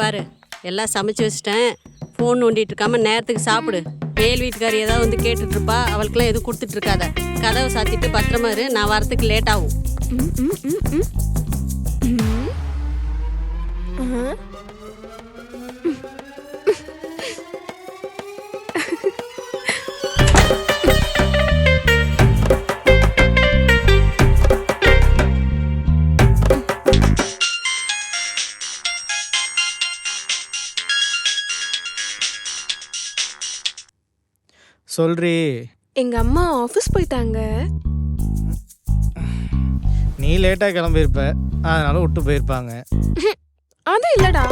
பாரு எல்லாம் சமைச்சு வச்சிட்டேன். ஃபோன் நோண்டிட்டு இருக்காம நேரத்துக்கு சாப்பிடு. மேல் வீட்டுக்காரி ஏதாவது வந்து கேட்டுட்டு இருப்பா. அவளுக்குலாம் எதுவும் கொடுத்துட்டு இருக்காத. கதவை சாத்திட்டு பத்திரமா இரு. நான் வரத்துக்கு லேட் ஆகும். சொல்றி. எங்க அம்மா ஆஃபீஸ் போயிட்டாங்க. நீ லேட்டாக கிளம்பியிருப்ப, அதனால விட்டு போயிருப்பாங்க. அது இல்லடா,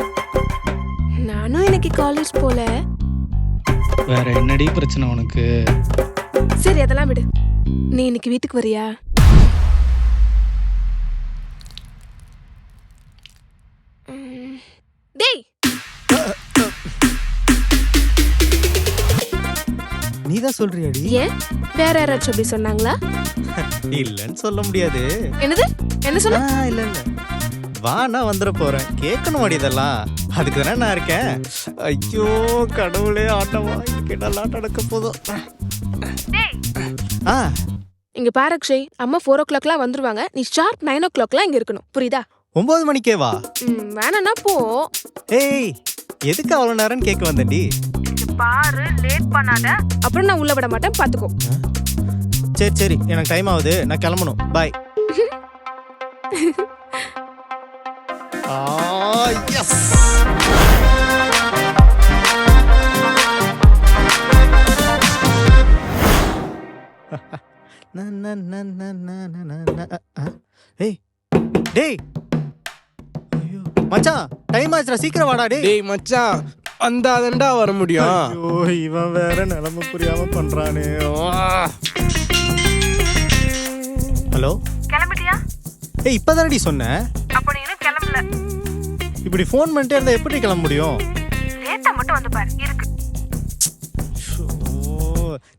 நானும் இன்னைக்கு காலேஜ் போல. வேற என்னடி பிரச்சனை உனக்கு? சரி அதெல்லாம் விடு. நீ இன்னைக்கு வீட்டுக்கு வரியா? டேய், நீ தான் சொல்றியாடி? ஏன் வேற யாராச்சும் அப்படி சொன்னாங்களா? இல்லன்னு சொல்ல முடியாது. என்னது? என்ன சொன்ன? இல்ல இல்ல, வா நான் வந்துட போறேன். கேட்கணும் அடி இதெல்லாம். அதுக்கு தானே நான் இருக்கேன். ஐயோ கடவுளே, ஆட்டவா என்னெல்லாம் நடக்க போதும். இங்க பாரு அக்ஷய், அம்மா 4 o'clockலாம் வந்துருவாங்க. நீ ஷார்ப் 9 o'clockலாம் இங்க இருக்கணும், புரியுதா? 9 மணிக்கே வா. வேணா போ. ஏய், எதுக்கு அவ்வளவு நேரம் கேட்க வந்தேன்டி? பாரு, லேட் பண்ணாத, அப்புறம் நான் உள்ள விட மாட்டேன், பாத்துக்கோ. சரி சரி, எனக்கு டைம் ஆகுது, நான் கிளம்பணும். பாய். எஸ். ஏய் டேய், ஐயோ மச்சான், டைம் ஆச்சுடா, சீக்கிரம் வாடா. டேய் மச்சான், வந்தாதண்டா வர முடியும். ஐயோ இவன் வேற நிலைமை புரியாம பண்றானே. ஹலோ, கிளம்பிட்டியா? ஏய் இப்பதானடி சொன்னேன். அப்ப நீ இன்னும் கிளம்பல. இப்படி ஃபோன் பண்ணிட்டே இருந்தா எப்படி கிளம்ப முடியும்? லேட்டா மட்டும் வந்து பாரு, இருக்கு.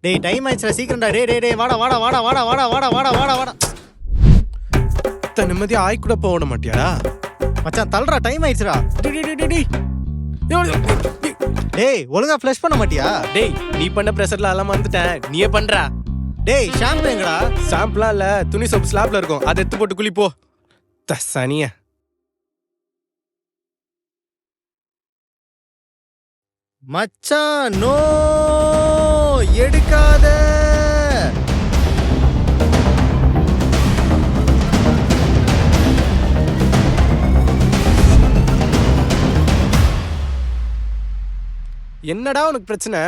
டேய் டைம் ஆயிடுச்சுடா, சீக்கிரம்டா. டேய் டேய் டேய், வாடா வாடா வாடா வாடா வாடா வாடா வாடா வாடா வாடா. நிம்மதியா ஆய் கூட போக மாட்டியாடா? மச்சான் தள்ளுறா, டைம் ஆயிடுச்சுடா. டேய் டேய் ஒழுங்கா ஃப்ளஷ் பண்ண மாட்டியா? டேய், நீ பண்ண பிரஷர்ல எல்லாம் மறந்துட்டேன், நீயே பண்றா. டேய் ஷாம்பு எங்கடா? ஷாம்புலாம் இல்ல, துணி சோப்பு ஸ்லாப்ல இருக்கும், அதை எடுத்து போட்டு குளிப்போ. தசனிய மச்சான், நோ எடுக்காத. என்னடா உனக்கு பிரச்சனை?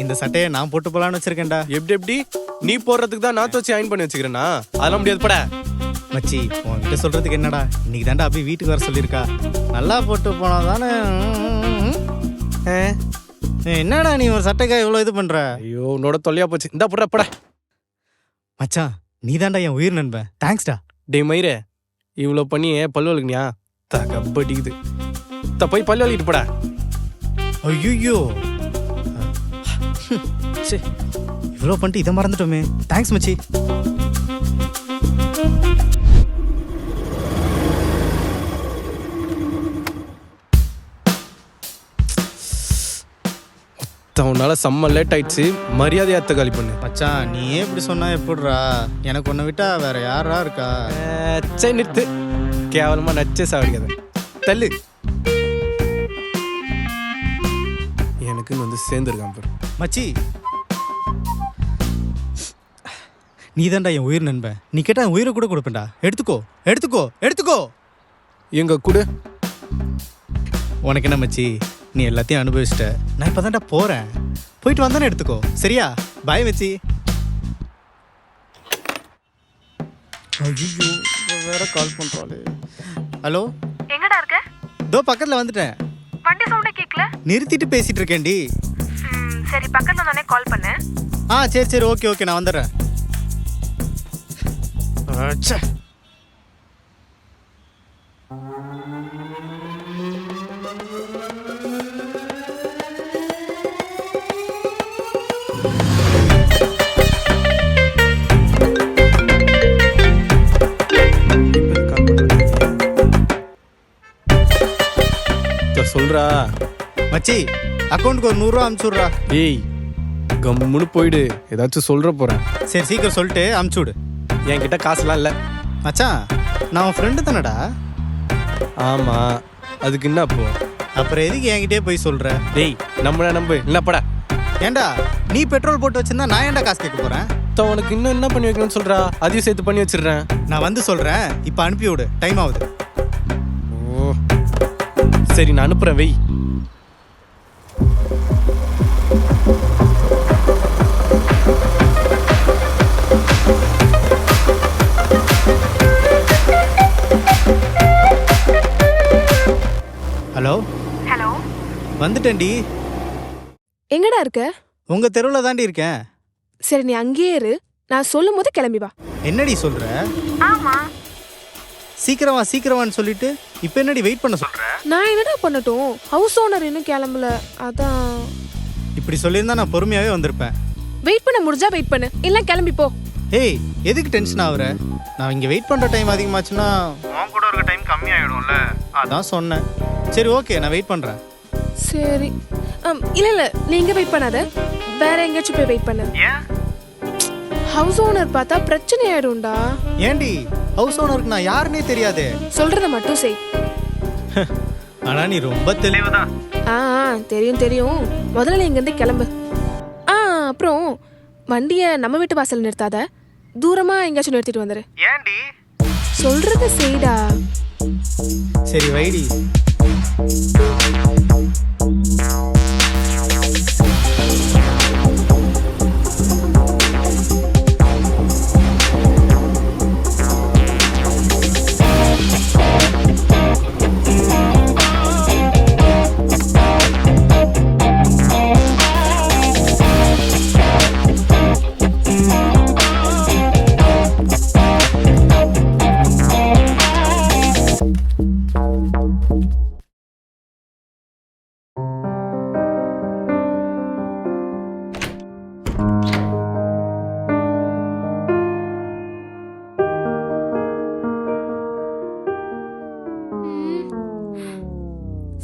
இந்த சட்டையை நான் போட்டு போலான்னு வச்சிருக்கேன்டா. எப்படி நீ போடுறதுக்கு தான் நான் தோச்சி அயன் பண்ணி வச்சுக்கிறேன்னா? அதெல்லாம் முடியாது பட. மச்சி, உன்கிட்ட சொல்றதுக்கு என்னடா, இன்னைக்கு தாண்டா அப்படி வீட்டுக்கு வர சொல்லியிருக்கா. நல்லா போட்டு போனா தானே. என்னடா நீ ஒரு சட்டைக்காய் இவ்வளவு இது பண்ற? ஐயோ உன்னோட தொல்லையா போச்சு. இந்த போடுற பட. மச்சான், நீ தாண்டா என் உயிர் நண்பன். தேங்க்ஸ்டா. டே மயிரே, இவ்வளோ பண்ணி பல்லு வலிக்கணியா? தகப்படிக்குது. போய் பல்லு வலிக்கிட்டு போட. ஐயோ இவ்வளோ பண்ணிட்டு இதை மறந்துட்டோமே. தேங்க்ஸ் மச்சி. உன்னால செம்ம லேட் ஆயிடுச்சு, மரியாதையாத்த காலி பண்ணு. மச்சான், நீ எப்படி சொன்னா எப்படிரா? எனக்கு ஒன்ன விட்டா வேற யாரா இருக்கா? சரி நிறுத்து, கேவலமா நச்சே சாவடிக்காத, தள்ளு. எனக்குன்னு வந்து சேர்ந்துருக்கான் பாரு. மச்சி, நீ தாண்டா என் உயிர் நண்பன். நீ கேட்டா என் உயிரை கூட கொடுப்பேன்டா. எடுத்துக்கோ எடுத்துக்கோ எடுத்துக்கோ. எங்க கூட உனக்கு என்ன மச்சி, நீ எல்லாத்தையும் அனுபவிச்சிட்ட. நான் இப்போ தான்டா போகிறேன். போயிட்டு வந்தானே எடுத்துக்கோ, சரியா? பாய் மச்சி. ஐயோ வேற கால் பண்ணுறாளே. ஹலோ, எங்கடா இருக்க? இதோ பக்கத்தில் வந்துட்டேன். வண்டி சவுண்டே கேட்கல. நிறுத்திட்டு பேசிட்டு இருக்கேன்டி. சரி, பக்கத்துல வந்தோடனே கால் பண்ணு. சரி சரி, ஓகே ஓகே, நான் வந்துடுறேன். சொல்றா. மச்சி அக்கௌண்ட்டுக்கு ஒரு 100 ரூபா அமுச்சுடுறா. ஏய் கம்முன்னு போயிடு, ஏதாச்சும் சொல்ற போறேன். சரி சீக்கிரம் சொல்லிட்டு அமுச்சுடு. என்கிட்ட காசுலாம் இல்லை. மச்சான் நான் உன் ஃப்ரெண்டு தானடா. ஆமா, அதுக்கு என்ன அப்போ? அப்புறம் எதுக்கு என்கிட்டயே போய் சொல்ற? டேய் நம்மள நம்பு, என்னப்படா? ஏண்டா நீ பெட்ரோல் போட்டு வச்சிருந்தா நான் ஏன்டா காசு கேட்க போறேன்? உனக்கு இன்னும் என்ன பண்ணி வைக்கணும்னு சொல்றா, அதையும் சேர்த்து பண்ணி வச்சிடுறேன். நான் வந்து சொல்றேன், இப்போ அனுப்பி விடு, டைம் ஆகுது. ஓ சரி, நான் அனுப்புறேன், வெய். Hello hello, வந்துட்டேன்டி. எங்கடா இருக்க? உங்க தெருவில் தாண்டி இருக்கேன். சரி நீ அங்கேயே இரு, நான் சொல்லும் போது கிளம்பி வா. என்னடி சொல்ற? ஆமா, சீக்கிரமா சீக்கிரமான்னு சொல்லிட்டு இப்போ என்னடி வெயிட் பண்ண சொல்ற? நான் என்னடா பண்ணட்டும், ஹவுஸ் ஓனர் இன்னும் கிளம்பல, அதான். இப்படி சொல்லியிருந்தா நான் பொறுமையாவே வந்திருப்பேன். வெயிட் பண்ண முடிஞ்சா வெயிட் பண்ணு, இல்ல கிளம்பி போ. ஏய் எதுக்கு டென்ஷன் ஆகுற? நான் இங்கே வெயிட் பண்ணுற டைம் அதிகமாச்சுன்னா உன் கூட இருக்க டைம் கம்மியாயிடும்ல, அதான் சொன்னேன். சரி ஓகே, நான் வெயிட் பண்ணுறேன். சரி, இல்ல இல்ல நீ இங்க வெயிட் பண்ணாத, வேற எங்கேயாச்சும் போய் வெயிட் பண்ணு. ஏன்? ஹவுஸ் ஓனர் பார்த்தா பிரச்சனை ஆயிடும்டா. ஏண்டி ஹவுஸ் ஓனருக்கு நான் யாருன்னே தெரியாதே. சொல்றத மட்டும் செய். ஆனா நீ ரொம்ப தெளிவுதான். ஆ தெரியும் தெரியும், முதல்ல இங்க இருந்து கிளம்பு. அப்புறம் வண்டிய நம்ம வீட்டு வாசல் நிறுத்தாத, தூரமா எங்கேயாச்சும் நிறுத்திட்டு வந்துரு. ஏண்டி? சொல்றத செய்டா. சரி வைடி.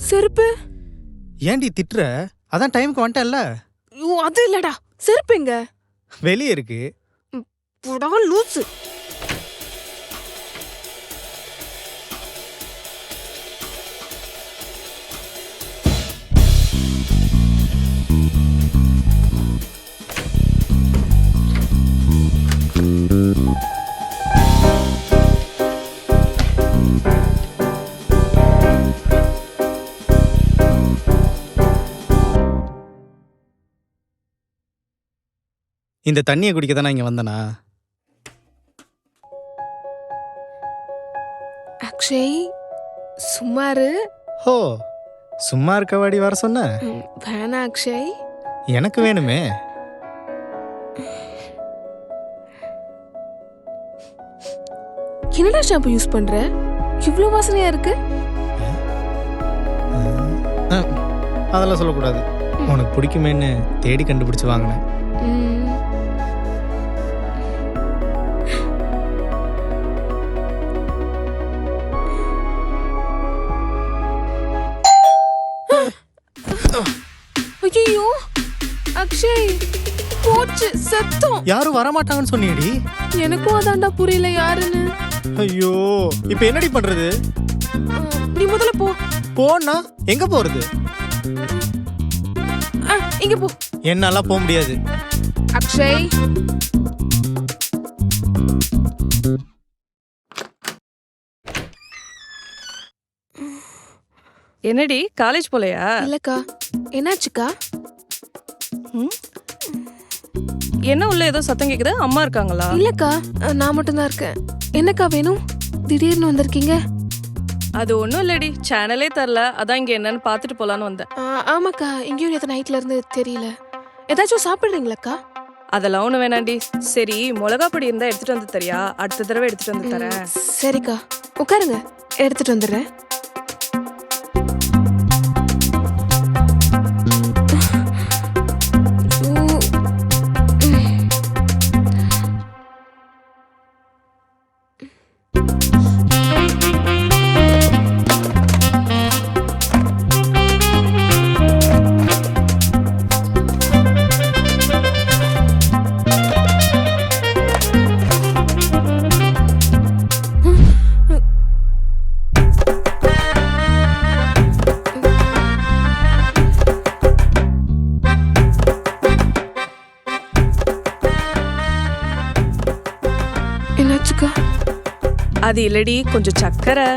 செருப்பு ஏண்டி திட்டுற? அதான் டைமுக்கு வந்துட்டேன்ல. ஐயோ, அது இல்லடா, செருப்பு எங்க? வெளியே இருக்கு. போடா லூசு. இந்த தண்ணியை குடிக்க தான் நான் இங்கே வந்தேனா? அக்ஷய் சும்மாரு. ஹோ, சும்மா இருக்கவாடி வர சொன்ன? வேணா அக்ஷய். எனக்கு வேணுமே. என்னடா ஷாம்பு யூஸ் பண்ற? இவ்ளோ வாசனையா இருக்கு. அதெல்லாம் சொல்லக்கூடாது. உனக்கு பிடிக்குமேன்னு தேடி கண்டுபிடிச்சு வாங்கினேன். ஐயோ அக்ஷய், போச்சு செத்தோம். யாரும் வரமாட்டாங்கன்னு சொன்னியடி. எனக்கும் அதான்டா புரியல யாருன்னு. ஐயோ இப்போ என்னடி பண்றது? நீ முதல்ல போ. போனா எங்க போறது? இங்க போ. என்னால போக முடியாது. அக்ஷய் என்னடி காலேஜ் போலையா? இல்லக்கா, என்னாச்சுக்கா? என்ன உள்ள ஏதோ சத்தம் கேக்குது, அம்மா இருக்காங்களா? இல்லக்கா, நான் மட்டும்தான் இருக்கேன். என்னக்கா வேணும்? திடீர்னு வந்திருக்கீங்க? அது ஒண்ணும் இல்லடி, சேனலே தரல, அதான் இங்க என்னன்னு பாத்துட்டு போலான்னு வந்தேன். ஆமாக்கா, இங்கேயும் நேற்று நைட்ல இருந்து தெரியல. ஏதாச்சும் சாப்பிடுறீங்களாக்கா? அதெல்லாம் ஒண்ணு வேணாண்டி. சரி மிளகா பொடி இருந்தா எடுத்துட்டு வந்து தரியா? அடுத்த தடவை எடுத்துட்டு வந்து தரேன். சரிக்கா, உட்காருங்க, எடுத்துட்டு வந்துடுறேன். அது இல்லடி கொஞ்சம் சக்கரை.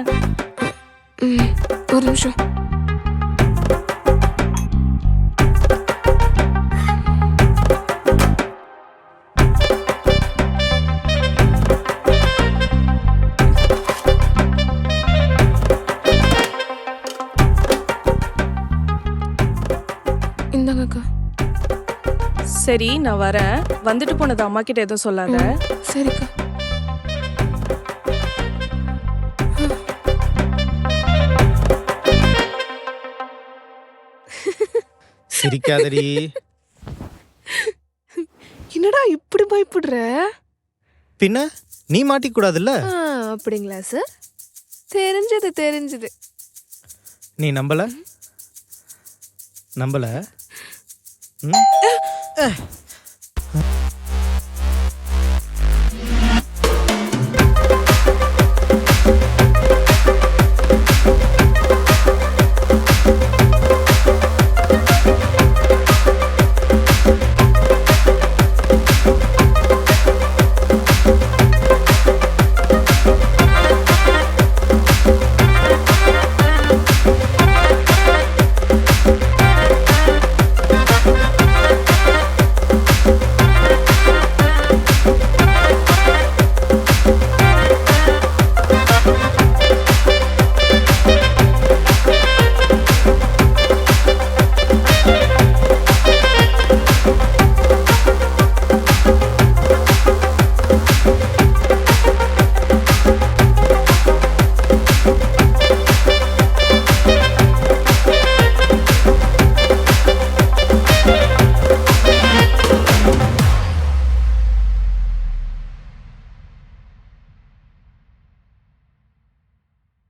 ஒரு நிமிஷம். இந்தாங்கக்கா. சரி நான் வரேன். வந்துட்டு போனது அம்மா கிட்ட எதுவும் சொல்லாத. சரிக்கா. சிரிக்காதடி. என்னடா இப்படி பயப்படுற? பின்ன நீ மாட்டிக்க கூடாதுல்ல. அப்படிங்களா சார்? தெரிஞ்சது. நீ நம்பல? ம்?